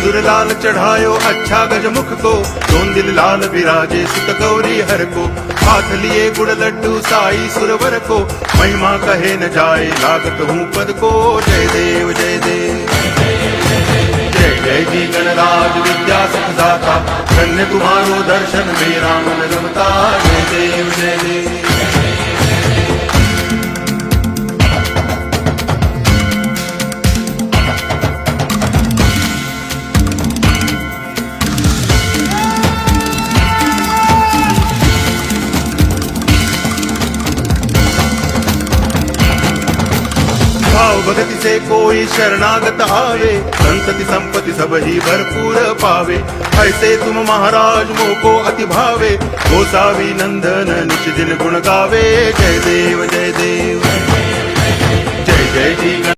सिंदूर लाल चढ़ायो अच्छा गजमुख को, दोन दिल लाल बिराजे सुत गौरी हर को। हाथ लिए गुड़ लड्डू साई सुरवर को, महिमा कहे न जाए लागत हूँ पद को। जय देव जय देव जय जय जी गणराज विद्या सुखदाता, धन्य तुम्हारो दर्शन मेरा मन रमता। जय देव जय देव भाव भगति से कोई शरणागत आवे, संतति संपत्ति सब ही भरपूर पावे। ऐसे तुम महाराज मोको अति भावे, गोसावी नंदन निज दिन गुण गावे। जय देव जय देव जय जय जी।